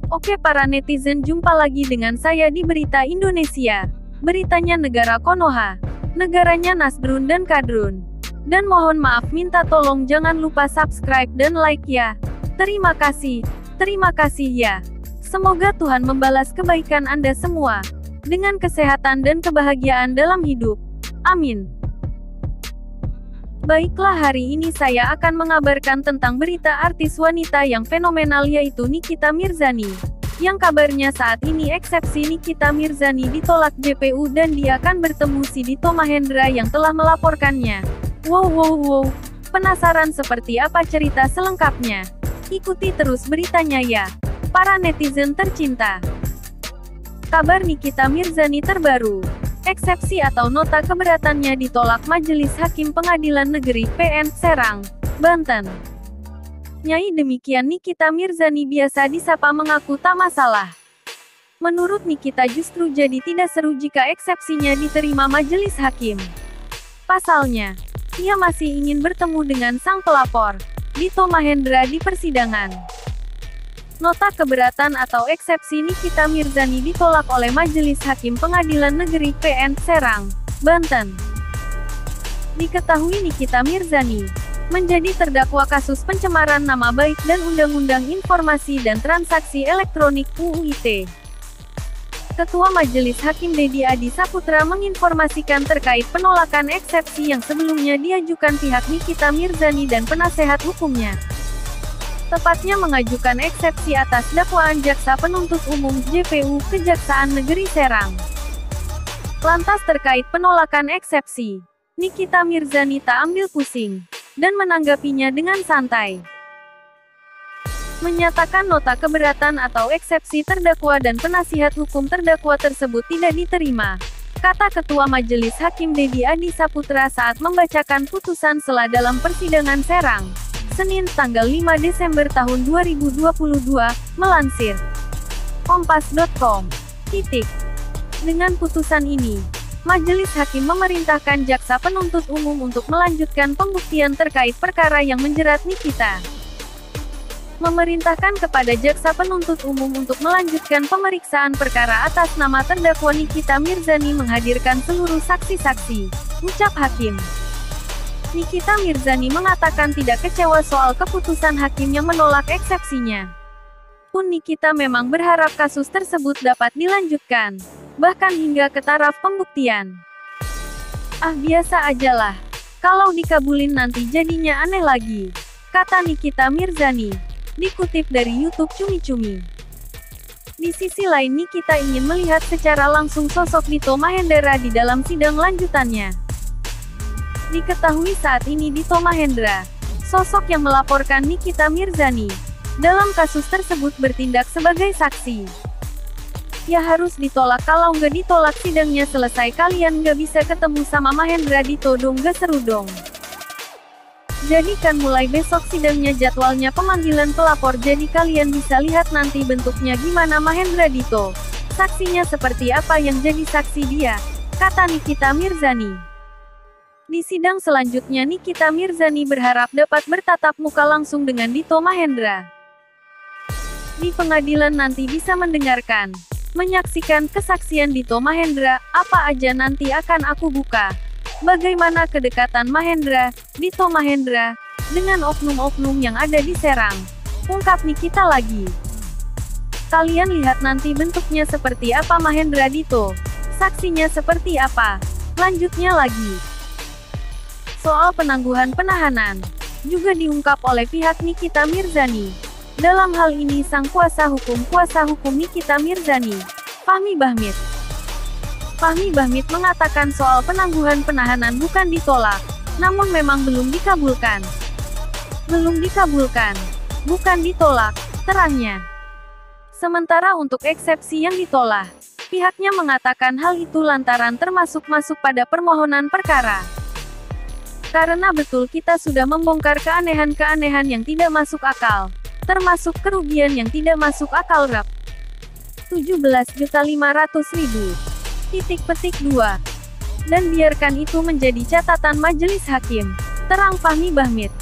Oke para netizen, jumpa lagi dengan saya di Berita Indonesia. Beritanya negara Konoha. Negaranya Nasrun dan Kadrun. Dan mohon maaf minta tolong jangan lupa subscribe dan like ya. Terima kasih ya. Semoga Tuhan membalas kebaikan Anda semua. Dengan kesehatan dan kebahagiaan dalam hidup. Amin. Baiklah, hari ini saya akan mengabarkan tentang berita artis wanita yang fenomenal yaitu Nikita Mirzani. Yang kabarnya saat ini eksepsi Nikita Mirzani ditolak JPU dan dia akan bertemu si Dito Mahendra yang telah melaporkannya. Wow. Penasaran seperti apa cerita selengkapnya? Ikuti terus beritanya ya. Para netizen tercinta. Kabar Nikita Mirzani terbaru. Eksepsi atau nota keberatannya ditolak Majelis Hakim Pengadilan Negeri PN Serang, Banten. Nyai demikian Nikita Mirzani biasa disapa mengaku tak masalah. Menurut Nikita justru jadi tidak seru jika eksepsinya diterima Majelis Hakim. Pasalnya, ia masih ingin bertemu dengan sang pelapor, Dito Mahendra di persidangan. Nota keberatan atau eksepsi Nikita Mirzani ditolak oleh Majelis Hakim Pengadilan Negeri PN Serang, Banten. Diketahui Nikita Mirzani menjadi terdakwa kasus pencemaran nama baik dan Undang-Undang Informasi dan Transaksi Elektronik (UU ITE). Ketua Majelis Hakim Dedi Adi Saputra menginformasikan terkait penolakan eksepsi yang sebelumnya diajukan pihak Nikita Mirzani dan penasehat hukumnya. Tepatnya mengajukan eksepsi atas dakwaan Jaksa Penuntut Umum JPU Kejaksaan Negeri Serang. Lantas terkait penolakan eksepsi, Nikita Mirzani tak ambil pusing, dan menanggapinya dengan santai. Menyatakan nota keberatan atau eksepsi terdakwa dan penasihat hukum terdakwa tersebut tidak diterima, kata Ketua Majelis Hakim Dedi Adi Saputra saat membacakan putusan sela dalam persidangan Serang. Senin, tanggal 5 Desember tahun 2022, melansir Kompas.com. Dengan putusan ini, Majelis Hakim memerintahkan Jaksa Penuntut Umum untuk melanjutkan pembuktian terkait perkara yang menjerat Nikita. Memerintahkan kepada Jaksa Penuntut Umum untuk melanjutkan pemeriksaan perkara atas nama terdakwa Nikita Mirzani menghadirkan seluruh saksi-saksi, ucap Hakim. Nikita Mirzani mengatakan tidak kecewa soal keputusan hakim yang menolak eksepsinya. Pun Nikita memang berharap kasus tersebut dapat dilanjutkan, bahkan hingga ke taraf pembuktian. Biasa ajalah. Kalau dikabulin nanti jadinya aneh lagi, kata Nikita Mirzani. Dikutip dari YouTube Cumi Cumi. Di sisi lain Nikita ingin melihat secara langsung sosok Dito Mahendra di dalam sidang lanjutannya. Diketahui saat ini Dito Mahendra, sosok yang melaporkan Nikita Mirzani, dalam kasus tersebut bertindak sebagai saksi. Ya harus ditolak, kalau nggak ditolak sidangnya selesai kalian nggak bisa ketemu sama Mahendra Dito dong, gak seru dong. Jadi kan mulai besok sidangnya jadwalnya pemanggilan pelapor, jadi kalian bisa lihat nanti bentuknya gimana Mahendra Dito. Saksinya seperti apa yang jadi saksi dia, kata Nikita Mirzani. Di sidang selanjutnya Nikita Mirzani berharap dapat bertatap muka langsung dengan Dito Mahendra. Di pengadilan nanti bisa mendengarkan, menyaksikan kesaksian Dito Mahendra, apa aja nanti akan aku buka. Bagaimana kedekatan Mahendra, Dito Mahendra, dengan oknum-oknum yang ada di Serang, ungkap Nikita lagi. Kalian lihat nanti bentuknya seperti apa Mahendra Dito, saksinya seperti apa, lanjutnya lagi. Soal penangguhan penahanan, juga diungkap oleh pihak Nikita Mirzani. Dalam hal ini sang kuasa hukum Nikita Mirzani, Fahmi Bahmit mengatakan soal penangguhan penahanan bukan ditolak, namun memang belum dikabulkan. Bukan ditolak, terangnya. Sementara untuk eksepsi yang ditolak, pihaknya mengatakan hal itu lantaran termasuk pada permohonan perkara. Karena betul kita sudah membongkar keanehan-keanehan yang tidak masuk akal, termasuk kerugian yang tidak masuk akal Rp. 17.500.000. 2. Dan biarkan itu menjadi catatan Majelis Hakim, terang Fahmi Bahmit.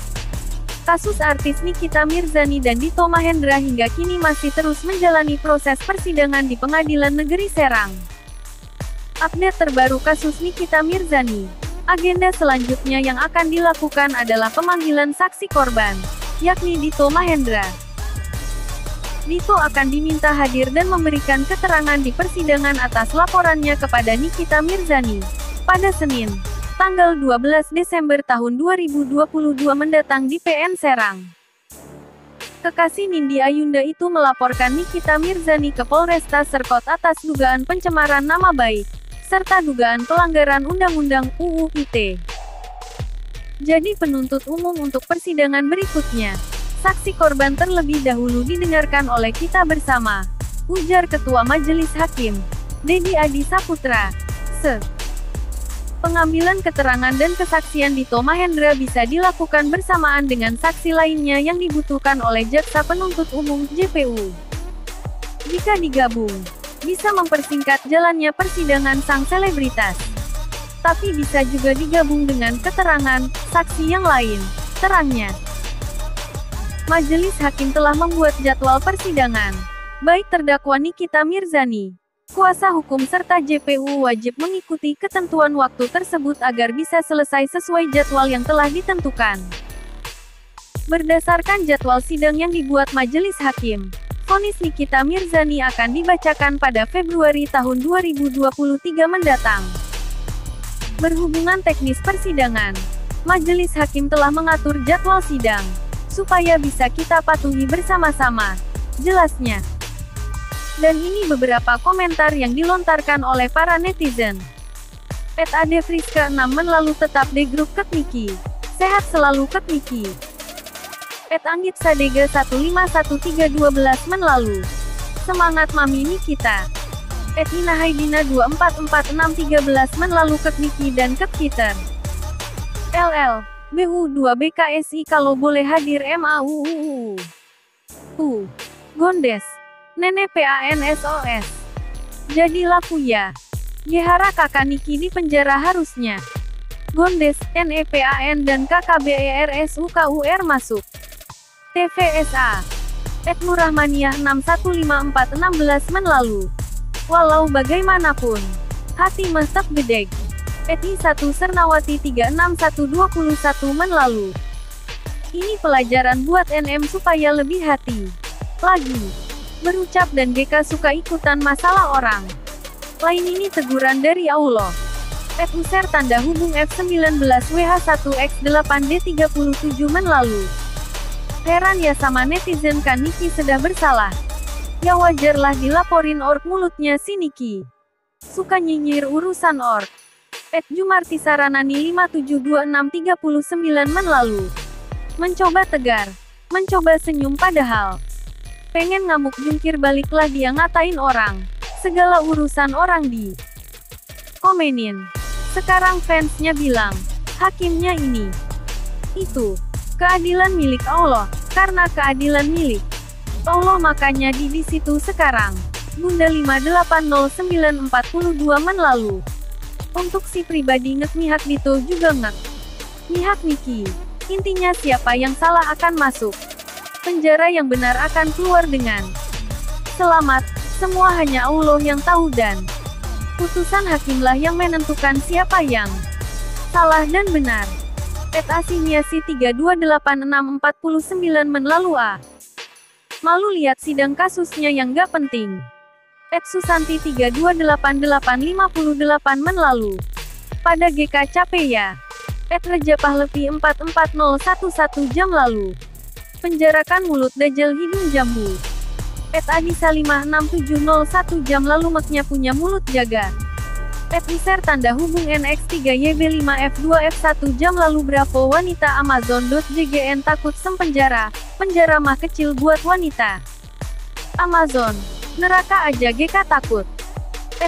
Kasus artis Nikita Mirzani dan Dito Mahendra hingga kini masih terus menjalani proses persidangan di Pengadilan Negeri Serang. Update terbaru kasus Nikita Mirzani. Agenda selanjutnya yang akan dilakukan adalah pemanggilan saksi korban, yakni Dito Mahendra. Dito akan diminta hadir dan memberikan keterangan di persidangan atas laporannya kepada Nikita Mirzani pada Senin, tanggal 12 Desember tahun 2022 mendatang di PN Serang. Kekasih Nindi Ayunda itu melaporkan Nikita Mirzani ke Polresta Serpot atas dugaan pencemaran nama baik, serta dugaan pelanggaran Undang-Undang UU ITE. Jadi penuntut umum untuk persidangan berikutnya. Saksi korban terlebih dahulu didengarkan oleh kita bersama, ujar Ketua Majelis Hakim, Dedi Adi Saputra. Pengambilan keterangan dan kesaksian Dito Mahendra bisa dilakukan bersamaan dengan saksi lainnya yang dibutuhkan oleh Jaksa Penuntut Umum (JPU). Jika digabung, bisa mempersingkat jalannya persidangan sang selebritas. Tapi bisa juga digabung dengan keterangan saksi yang lain, terangnya. Majelis Hakim telah membuat jadwal persidangan, baik terdakwa Nikita Mirzani, kuasa hukum serta JPU wajib mengikuti ketentuan waktu tersebut agar bisa selesai sesuai jadwal yang telah ditentukan. Berdasarkan jadwal sidang yang dibuat Majelis Hakim, vonis Nikita Mirzani akan dibacakan pada Februari tahun 2023 mendatang. Berhubungan teknis persidangan, Majelis Hakim telah mengatur jadwal sidang supaya bisa kita patuhi bersama-sama, jelasnya. Dan ini beberapa komentar yang dilontarkan oleh para netizen. @adefriska 6 lalu tetap di grup Kek Niki. Sehat selalu Kek Niki. @anggitsadega 151312 lalu. Semangat Mami Nikita. @inahaidina 244613 lalu Kek Niki dan Kek Peter. LL. BU2 BKSI kalau boleh hadir MAUUU. Gondes. Nenek PANSOS. Jadi laku ya. Gehara kakak Niki di penjara harusnya. Gondes, NEPAN dan KKBERSUKUR masuk. TVSA. @nurrahmaniah 615416 lalu. Walau bagaimanapun, hati mestep gedeg. I1 Sernawati 36121 lalu. Ini pelajaran buat NM supaya lebih hati lagi berucap dan GK suka ikutan masalah orang lain. Ini teguran dari Allah. @user tanda hubung F19WH1X8D37 lalu. Heran ya sama netizen kan Niki sudah bersalah. Ya wajarlah dilaporin org mulutnya si Niki. Suka nyinyir urusan org. @jumartisaranani 572639 lalu. Mencoba tegar. Mencoba senyum padahal pengen ngamuk jungkir baliklah dia ngatain orang. Segala urusan orang di komenin. Sekarang fansnya bilang, hakimnya ini. Itu. Keadilan milik Allah. Karena keadilan milik Allah makanya di situ sekarang. Bunda 580942 lalu. Untuk si pribadi mihak Dito juga mihak Niki. Intinya siapa yang salah akan masuk penjara, yang benar akan keluar dengan selamat. Semua hanya Allah yang tahu dan putusan hakimlah yang menentukan siapa yang salah dan benar. @asiniasi 328649 lalu a. Malu lihat sidang kasusnya yang gak penting. Susanti 328858 lalu. Pada GK capek ya. Rejapahlepi 44011 jam lalu. Penjarakan mulut dajjal hidung jambu. Adisa 56701 jam lalu maknya punya mulut jaga. User tanda hubung NX3YB5F2F1 jam lalu. Bravo wanita Amazon.jgn takut penjara mah kecil buat wanita. Amazon. Neraka aja GK takut.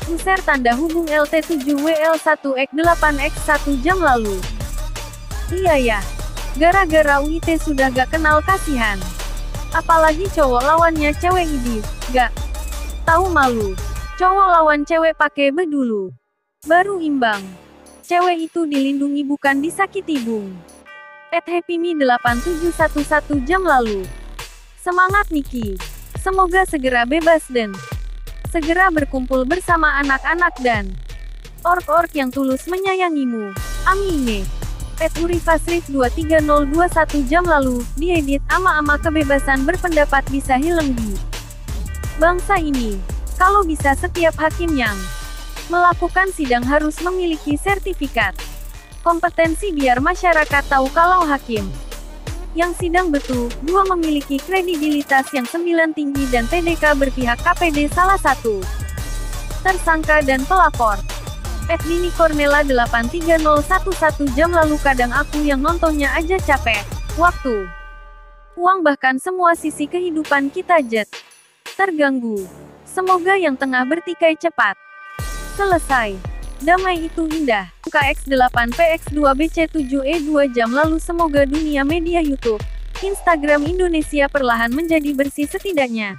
User tanda hubung LT7WL1X8X1 jam lalu. Iya ya. Gara-gara UIT sudah gak kenal kasihan. Apalagi cowok lawannya cewek idih. Gak tahu malu. Cowok lawan cewek pakai bedulu. Baru imbang. Cewek itu dilindungi bukan disakiti bung. @happyme8711 jam lalu. Semangat Niki. Semoga segera bebas dan segera berkumpul bersama anak-anak dan ork-ork yang tulus menyayangimu. Amine. @urifasrif23021 jam lalu, diedit, ama-ama kebebasan berpendapat bisa hilang di bangsa ini. Kalau bisa setiap hakim yang melakukan sidang harus memiliki sertifikat kompetensi biar masyarakat tahu kalau hakim yang sidang betul, 2 memiliki kredibilitas yang 9 tinggi dan TDK berpihak KPD salah satu tersangka dan pelapor. @dinikornela83011 jam lalu kadang aku yang nontonnya aja capek. Waktu, uang bahkan semua sisi kehidupan kita terganggu. Semoga yang tengah bertikai cepat selesai. Damai itu indah. KX8PX2BC7E2 jam lalu semoga dunia media YouTube, Instagram Indonesia perlahan menjadi bersih setidaknya.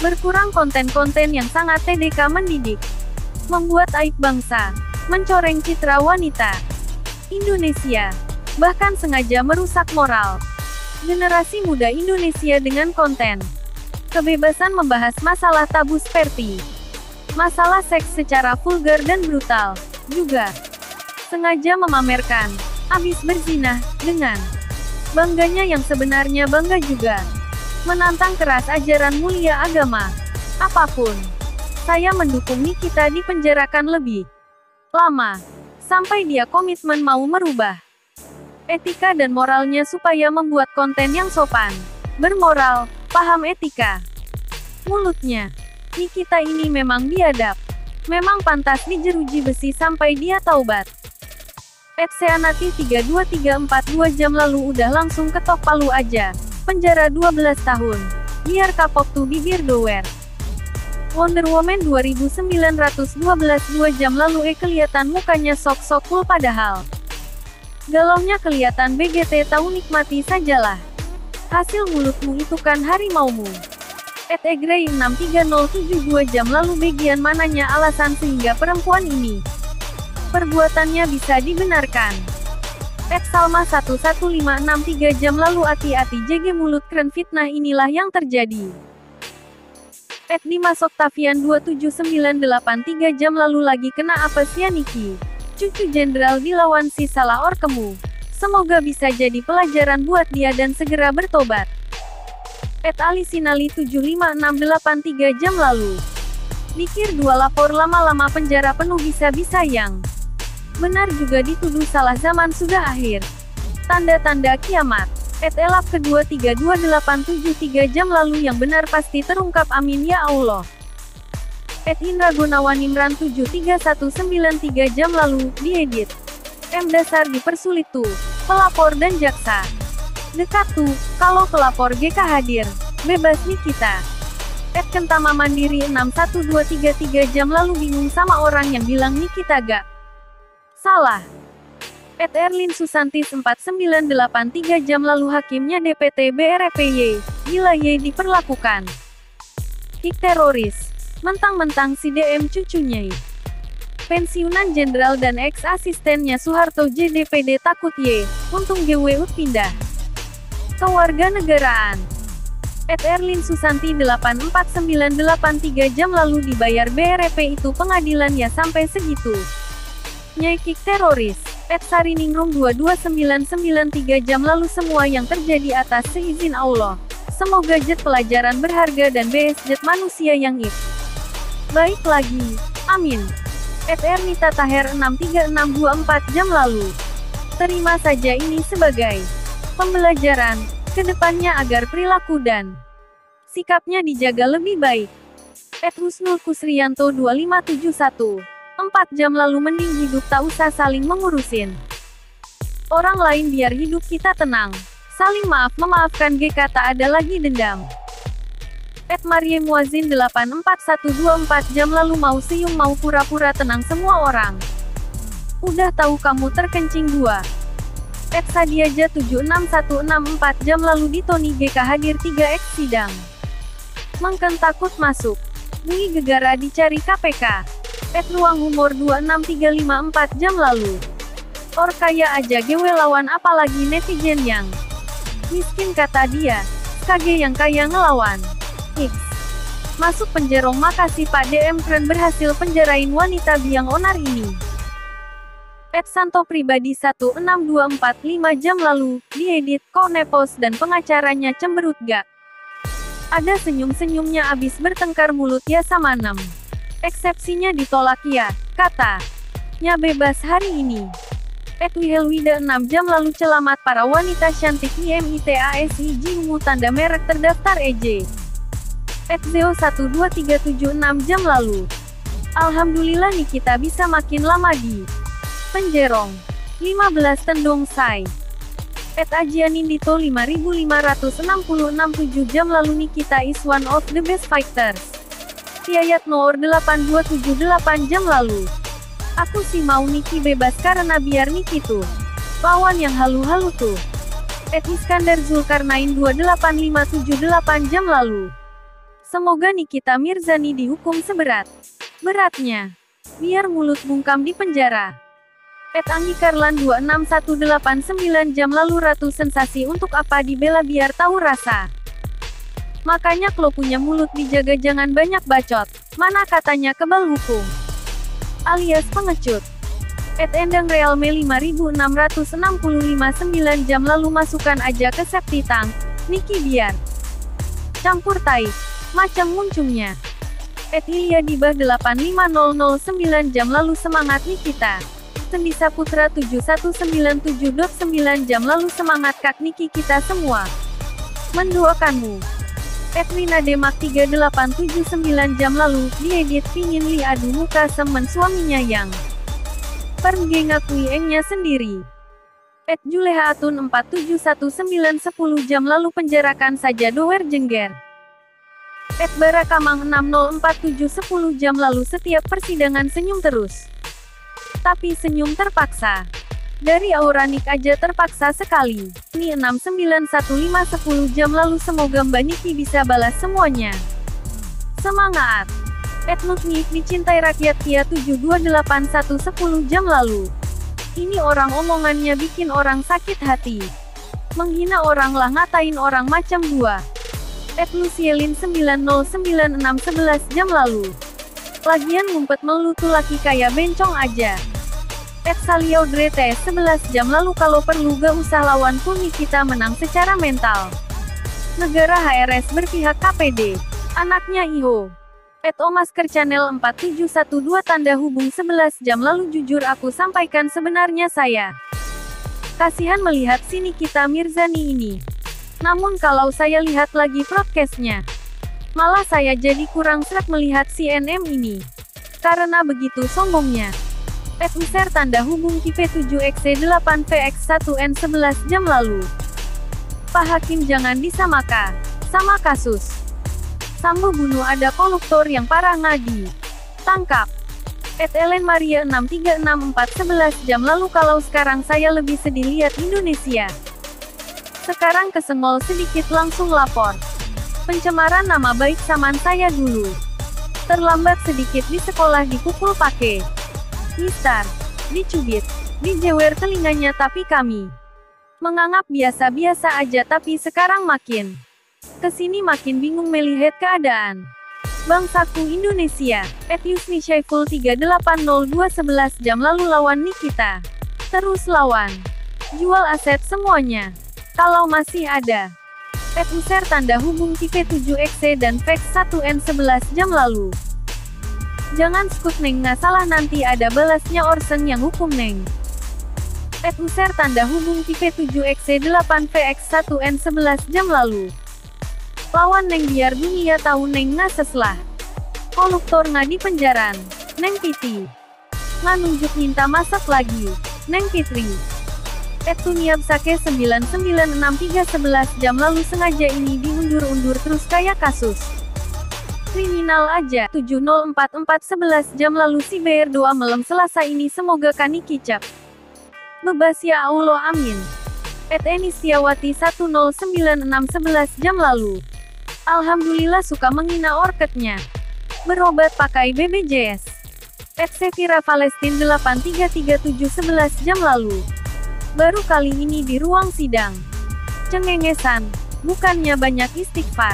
Berkurang konten-konten yang sangat TDK mendidik, membuat aib bangsa, mencoreng citra wanita Indonesia, bahkan sengaja merusak moral generasi muda Indonesia dengan konten kebebasan membahas masalah tabu seperti masalah seks secara vulgar dan brutal, juga sengaja memamerkan abis berzinah dengan bangganya yang sebenarnya bangga juga menantang keras ajaran mulia agama. Apapun, saya mendukung Nikita dipenjarakan lebih lama sampai dia komitmen mau merubah etika dan moralnya supaya membuat konten yang sopan, bermoral, paham etika. Mulutnya Nikita ini memang biadab. Memang pantas dijeruji besi sampai dia taubat. @seanati32342 jam lalu udah langsung ketok palu aja. Penjara 12 tahun. Biar kapok tuh bibir doer. Wonder Woman 2912 2 jam lalu kelihatan mukanya sok-sok cool padahal galaunya kelihatan BGT tahu nikmati sajalah. Hasil mulutmu itu kan harimaumu. @egrey63072 jam lalu bagian mananya alasan sehingga perempuan ini perbuatannya bisa dibenarkan. @salma11563 jam lalu hati-hati JG mulut keren fitnah inilah yang terjadi. @dimasoktavian27983 jam lalu lagi kena apes ya Niki. Cucu jenderal dilawan si salah orkemu. Semoga bisa jadi pelajaran buat dia dan segera bertobat. @alisinali75683 jam lalu. Mikir 2 lapor lama-lama penjara penuh bisa-bisa yang benar juga dituduh salah zaman sudah akhir. Tanda-tanda kiamat. @elap kedua 32873 jam lalu yang benar pasti terungkap amin ya Allah. @indragunawanimran73193 jam lalu, diedit. Dasar dipersulit tuh, pelapor dan jaksa. Dekat tuh, kalau pelapor GK hadir, bebas Nikita. @kentama mandiri 61233 jam lalu bingung sama orang yang bilang Nikita gak salah. @erlin susantis 4983 jam lalu hakimnya DPT BRPY, gila ye diperlakukan hik teroris. Mentang-mentang si DM cucunya pensiunan jenderal dan ex-asistennya Soeharto JDPD takut ye, untung GWU pindah kewarganegaraan. @erlin susanti 84983 jam lalu dibayar BRP itu pengadilan ya sampai segitu nyekik teroris. @sariningrum 22993 jam lalu semua yang terjadi atas seizin Allah. Semoga jet pelajaran berharga dan BS jet manusia yang baik lagi. Amin. @ernita taher 63624 jam lalu. Terima saja ini sebagai pembelajaran ke depannya agar perilaku dan sikapnya dijaga lebih baik. @husnul kusrianto 2571 4 jam lalu mending hidup tak usah saling mengurusin orang lain biar hidup kita tenang. Saling maaf memaafkan GK tak ada lagi dendam. @mariemwazin 84124 jam lalu mau siung mau pura-pura tenang semua orang. Udah tahu kamu terkencing gua. @sadiaja 76164 jam lalu di Tony GK hadir 3X sidang. Mengken takut masuk. Bui gegara dicari KPK. @ruang humor 26354 jam lalu. Or kaya aja gue lawan apalagi netizen yang miskin kata dia. Kage yang kaya ngelawan. X. Masuk penjerong makasih Pak DM keren berhasil penjarain wanita biang onar ini. Santo pribadi 16245 jam lalu, diedit, kok nepos dan pengacaranya cemberut gak? Ada senyum-senyumnya abis bertengkar mulut ya sama 6. Eksepsinya ditolak ya, kata. Nya bebas hari ini. Wihelwida 6 jam lalu celamat para wanita cantik IMITASI Jingmu tanda merek terdaftar EJ. Zeo 12376 jam lalu. Alhamdulillah nih kita bisa makin lama di penjerong. 15 tendong say. Ajianindito 5566 7 jam lalu Nikita is one of the best fighters. Tiayat Noor 8278 jam lalu. Aku sih mau Niki bebas karena biar Niki tuh lawan yang halu-halu tuh. Iskandar Zulkarnain 28578 jam lalu. Semoga Nikita Mirzani dihukum seberat-beratnya. Biar mulut bungkam di penjara. Anggi Karlan 26189 jam lalu Ratu sensasi untuk apa dibela biar tahu rasa. Makanya kalau punya mulut dijaga jangan banyak bacot. Mana katanya kebal hukum. Alias pengecut. Endang Realme 5665 9 jam lalu masukkan aja ke septi tank. Niki biar campur tai. Macam muncungnya. Ilya Dibah 85009 jam lalu semangat Nikita. Sendi Saputra 7197.9 jam lalu semangat Kak Niki kita semua. Mendoakanmu. Rina Demak 3879 jam lalu, diedit pingin li adu muka semen suaminya yang pergi ngakui engnya sendiri. Juleha Atun 471910 jam lalu penjarakan saja doer jengger. Barakamang 604710 jam lalu setiap persidangan senyum terus. Tapi senyum terpaksa. Dari Auranik aja terpaksa sekali. Ni 691510 jam lalu semoga Mbak Niki bisa balas semuanya. Semangat. Nutnik dicintai rakyat Kia 728110 jam lalu. Ini orang omongannya bikin orang sakit hati. Menghina orang lah ngatain orang macam gua. Lucielin 909611 jam lalu. Lagian ngumpet melu tuh laki kayak bencong aja. Saliau Drete 11 jam lalu kalau perlu gak usah lawan pun Nikita menang secara mental. Negara HRS berpihak KPD. Anaknya Iho. Omasker Channel 4712 tanda hubung 11 jam lalu jujur aku sampaikan sebenarnya saya kasihan melihat si Nikita Mirzani ini. Namun kalau saya lihat lagi broadcastnya, malah saya jadi kurang sreg melihat si NM ini. Karena begitu sombongnya. User tanda hubung Kipe 7XC8VX1N11 jam lalu. Pak Hakim jangan disamakan sama kasus Sambo bunuh ada koruptor yang parah ngadi. Tangkap. Ellen Maria 636411 jam lalu kalau sekarang saya lebih sedih lihat Indonesia. Sekarang kesenggol sedikit langsung lapor. Pencemaran nama baik zaman saya dulu. Terlambat sedikit di sekolah dipukul pakai mistar, dicubit, dijewer telinganya tapi kami menganggap biasa-biasa aja tapi sekarang makin kesini makin bingung melihat keadaan. Bangsaku Indonesia, Yusni Syaiful 380211 jam lalu lawan Nikita. Terus lawan. Jual aset semuanya. Kalau masih ada. User tanda hubung Kipe 7XC dan Vex 1N11 jam lalu. Jangan skut neng nggak salah nanti ada balasnya Orsen yang hukum neng. User tanda hubung Kipe 7XC 8VX1N11 jam lalu. Lawan neng biar dunia tahu neng nggak seslah. Koruptor nggak di penjaran. Neng Piti. Nggak nunjuk minta masak lagi. Neng Fitri. Tuniab Sake 996311 jam lalu sengaja ini diundur-undur terus kayak kasus kriminal aja. 704411 jam lalu si BR doa malam Selasa ini semoga kani kicap. Bebas ya Allah amin. Enistiawati 109611 jam lalu. Alhamdulillah suka menghina orketnya. Berobat pakai BBJS. Sevira Palestine 83337 11 jam lalu. Baru kali ini di ruang sidang. Cengengesan, bukannya banyak istighfar.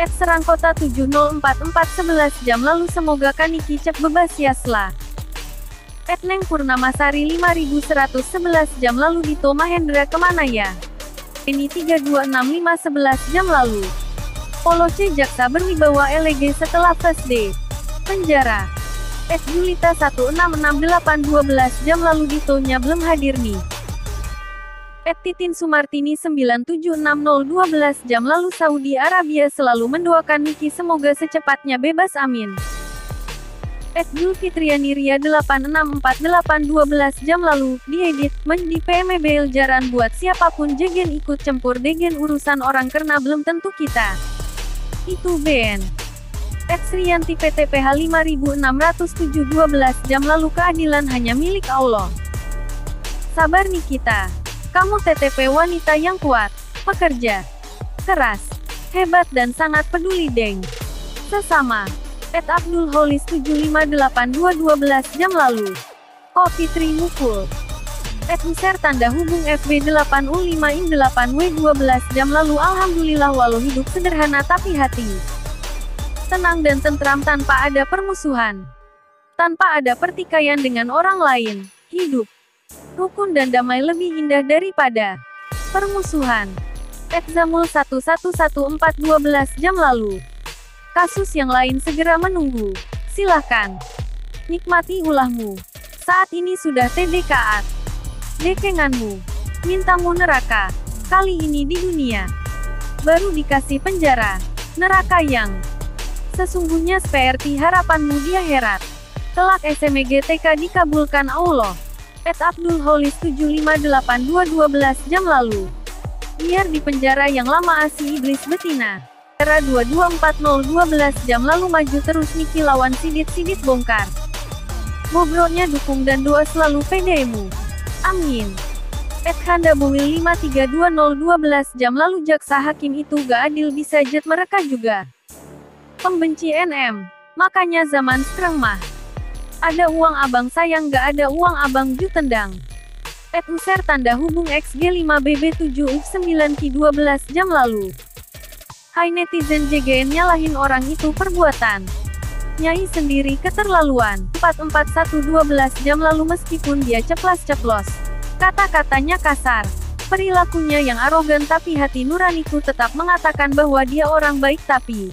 Serangkota 7044 11 jam lalu semoga Kaniki cek bebas yaslah. Neng Purnamasari 5111 jam lalu Dito Mahendra kemana ya? Ini 3265 11 jam lalu. Polo C jaksa berwibawa elege setelah first day penjara. Julita 1668 12 jam lalu Ditonya belum hadir nih. Titin Sumartini 9760 12 jam lalu Saudi Arabia selalu mendoakan Niki semoga secepatnya bebas amin. Julfitriani Ria 8648 12 jam lalu, diedit, di PMBL jaran buat siapapun jegen ikut campur degen urusan orang karena belum tentu kita. Itu BN. Sriyanti PTPH 5607 12 jam lalu keadilan hanya milik Allah. Sabar Nikita. Kamu TTP wanita yang kuat, pekerja, keras, hebat dan sangat peduli deng. Sesama. Abdul Holis 7582 12 jam lalu. Kopi Tri Mukul. User tanda hubung FB 8U5 in 8W 12 jam lalu alhamdulillah walau hidup sederhana tapi hati tenang dan tentram tanpa ada permusuhan. Tanpa ada pertikaian dengan orang lain. Hidup rukun dan damai lebih indah daripada permusuhan. Zamul 1114 12 jam lalu. Kasus yang lain segera menunggu. Silahkan nikmati ulahmu. Saat ini sudah TDKAT. Dekenganmu. Mintamu neraka. Kali ini di dunia. Baru dikasih penjara. Neraka yang sesungguhnya seperti harapanmu di akhirat. Kelak SMGTK dikabulkan Allah. Abdul Holis 7582 12 jam lalu. Biar di penjara yang lama asi iblis betina. Era 2240 12 jam lalu maju terus Niki lawan sidit-sidit bongkar. Bobroknya dukung dan doa selalu PDMu. Amin. Handa Bowil 5320 12 jam lalu jaksa hakim itu gak adil bisa jet mereka juga. Pembenci NM. Makanya zaman sekarang mah. Ada uang abang sayang gak ada uang abang ju tendang. User tanda hubung XG5BB7U9K 12 jam lalu. Hai netizen JGN nyalahin orang itu perbuatan. Nyai sendiri keterlaluan. 441 12 jam lalu meskipun dia ceplas-ceplos. Kata-katanya kasar. Perilakunya yang arogan tapi hati nuraniku tetap mengatakan bahwa dia orang baik tapi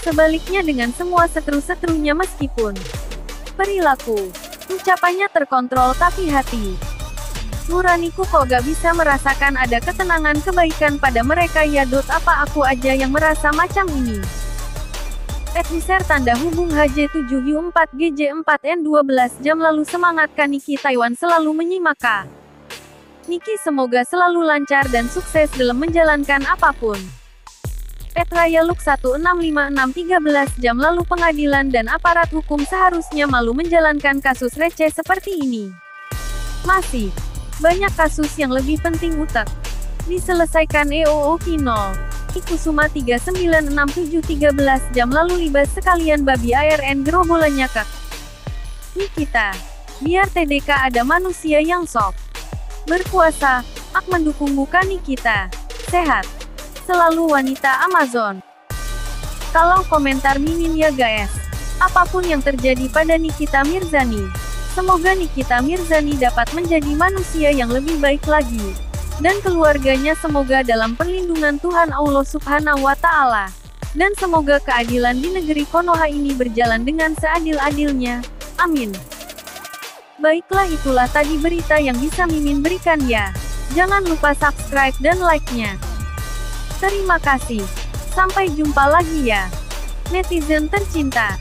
sebaliknya dengan semua seteru-seterunya meskipun perilaku, ucapannya terkontrol tapi hati nuraniku kok gak bisa merasakan ada ketenangan kebaikan pada mereka ya. Apa aku aja yang merasa macam ini. User tanda hubung HJ7U4GJ4N 12 jam lalu semangatkan Niki Taiwan selalu menyimak Kak. Niki semoga selalu lancar dan sukses dalam menjalankan apapun. Raya Luk 1656 13 jam lalu pengadilan dan aparat hukum seharusnya malu menjalankan kasus receh seperti ini. Masih banyak kasus yang lebih penting utak diselesaikan EOO Kinol. Kusuma 3967 13 jam lalu libas sekalian babi ARN gerombolannya Kak. Nikita. Biar TDK ada manusia yang sok berkuasa. Ak mendukungmu kan Nikita. Sehat. Selalu wanita Amazon. Kalau komentar mimin ya guys. Apapun yang terjadi pada Nikita Mirzani. Semoga Nikita Mirzani dapat menjadi manusia yang lebih baik lagi. Dan keluarganya semoga dalam perlindungan Tuhan Allah Subhanahu wa Ta'ala. Dan semoga keadilan di negeri Konoha ini berjalan dengan seadil-adilnya. Amin. Baiklah itulah tadi berita yang bisa Mimin berikan ya. Jangan lupa subscribe dan like-nya. Terima kasih. Sampai jumpa lagi ya. Netizen tercinta.